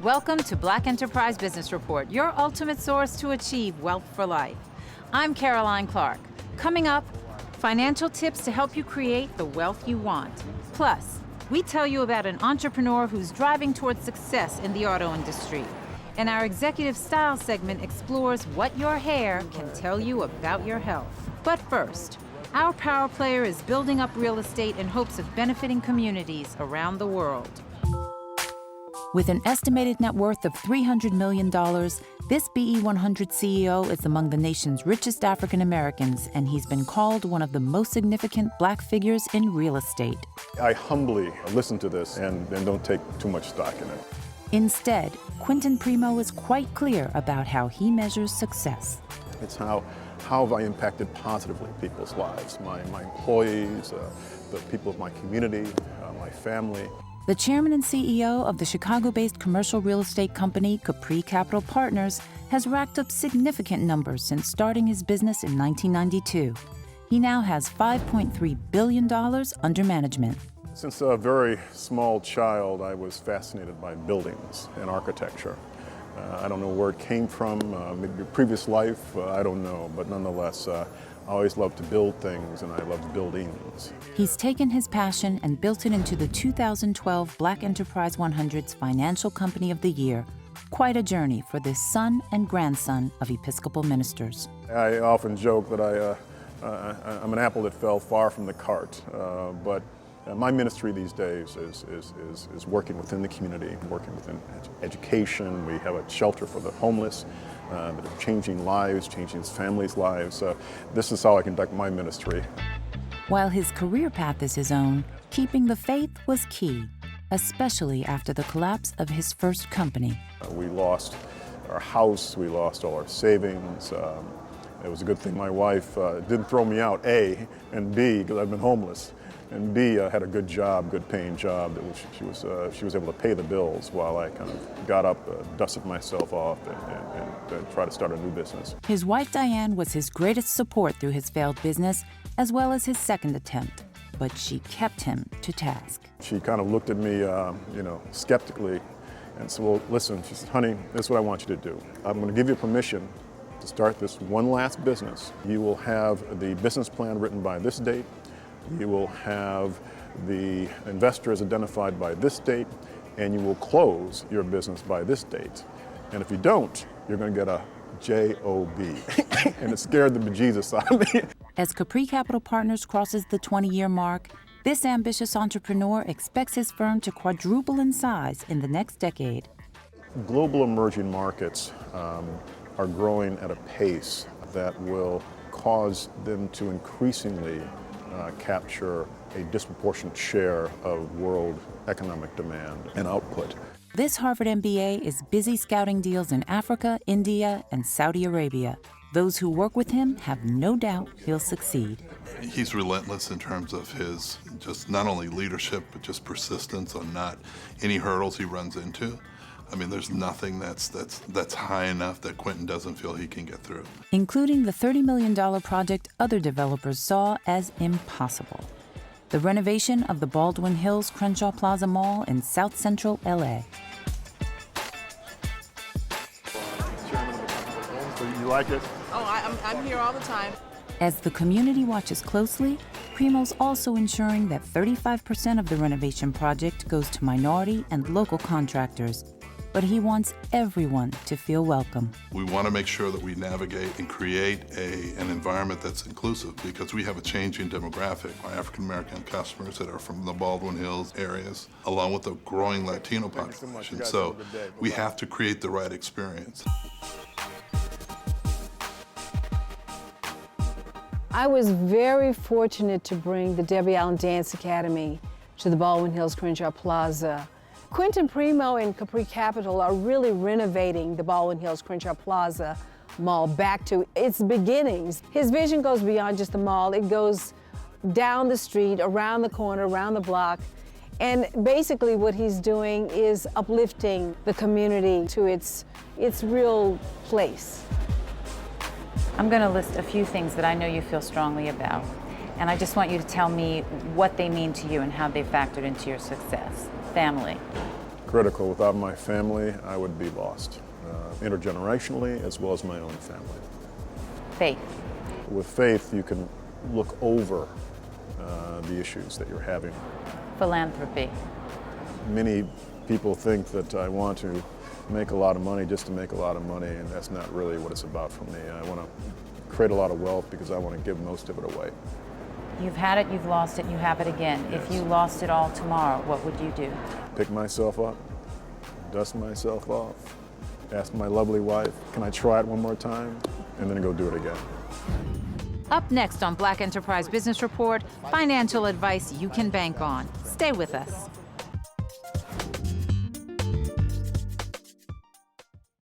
Welcome to Black Enterprise Business Report, your ultimate source to achieve wealth for life. I'm Caroline Clark. Coming up, financial tips to help you create the wealth you want. Plus, we tell you about an entrepreneur who's driving towards success in the auto industry. And our Executive Style segment explores what your hair can tell you about your health. But first, our power player is building up real estate in hopes of benefiting communities around the world. With an estimated net worth of $300 million, this BE100 CEO is among the nation's richest African Americans, and he's been called one of the most significant Black figures in real estate. I humbly listen to this and don't take too much stock in it. Instead, Quintin Primo is quite clear about how he measures success. It's how have I impacted positively people's lives, my employees, the people of my community, my family. The chairman and CEO of the Chicago-based commercial real estate company Capri Capital Partners has racked up significant numbers since starting his business in 1992. He now has $5.3 billion under management. Since a very small child, I was fascinated by buildings and architecture. I don't know where it came from, maybe a previous life, I don't know, but nonetheless, I always loved to build things, and I loved buildings. He's taken his passion and built it into the 2012 Black Enterprise 100's Financial Company of the Year. Quite a journey for this son and grandson of Episcopal ministers. I often joke that I'm an apple that fell far from the cart, but my ministry these days is working within the community, working within education. We have a shelter for the homeless that are changing lives, changing families' lives. This is how I conduct my ministry. While his career path is his own, keeping the faith was key, especially after the collapse of his first company. We lost our house, we lost all our savings. It was a good thing my wife didn't throw me out, A, and B, because I've been homeless. And B, had a good job, good paying job, that she was able to pay the bills while I kind of got up, dusted myself off, and tried to start a new business. His wife Diane was his greatest support through his failed business, as well as his second attempt, but she kept him to task. She kind of looked at me, skeptically, and said, well, listen, she said, honey, this is what I want you to do. I'm going to give you permission to start this one last business. You will have the business plan written by this date. You will have the investors identified by this date, and you will close your business by this date. And if you don't, you're going to get a J-O-B. And it scared the bejesus out of me. As Capri Capital Partners crosses the 20-year mark, this ambitious entrepreneur expects his firm to quadruple in size in the next decade. Global emerging markets are growing at a pace that will cause them to increasingly capture a disproportionate share of world economic demand and output. This Harvard MBA is busy scouting deals in Africa, India, and Saudi Arabia. Those who work with him have no doubt he'll succeed. He's relentless in terms of his just not only leadership, but just persistence on not any hurdles he runs into. I mean, there's nothing that's high enough that Quinton doesn't feel he can get through. Including the $30 million project other developers saw as impossible. The renovation of the Baldwin Hills Crenshaw Plaza Mall in South Central LA. So you like it? Oh, I'm here all the time. As the community watches closely, Primo's also ensuring that 35% of the renovation project goes to minority and local contractors. But he wants everyone to feel welcome. We want to make sure that we navigate and create an environment that's inclusive, because we have a changing demographic. Our African-American customers that are from the Baldwin Hills areas, along with the growing Latino population. So we have to create the right experience. I was very fortunate to bring the Debbie Allen Dance Academy to the Baldwin Hills Crenshaw Plaza. Quintin Primo and Capri Capital are really renovating the Baldwin Hills Crenshaw Plaza Mall back to its beginnings. His vision goes beyond just the mall. It goes down the street, around the corner, around the block, And basically what he's doing is uplifting the community to its real place. I'm going to list a few things that I know you feel strongly about, and I just want you to tell me what they mean to you and how they factored into your success. Family. Critical. Without my family, I would be lost, intergenerationally as well as my own family. Faith. With faith, you can look over the issues that you're having. Philanthropy. Many people think that I want to make a lot of money just to make a lot of money, and that's not really what it's about for me. I want to create a lot of wealth because I want to give most of it away. You've had it, you've lost it, you have it again. Yes. If you lost it all tomorrow, what would you do? Pick myself up, dust myself off, ask my lovely wife, can I try it one more time? And then go do it again. Up next on Black Enterprise Business Report, financial advice you can bank on. Stay with us.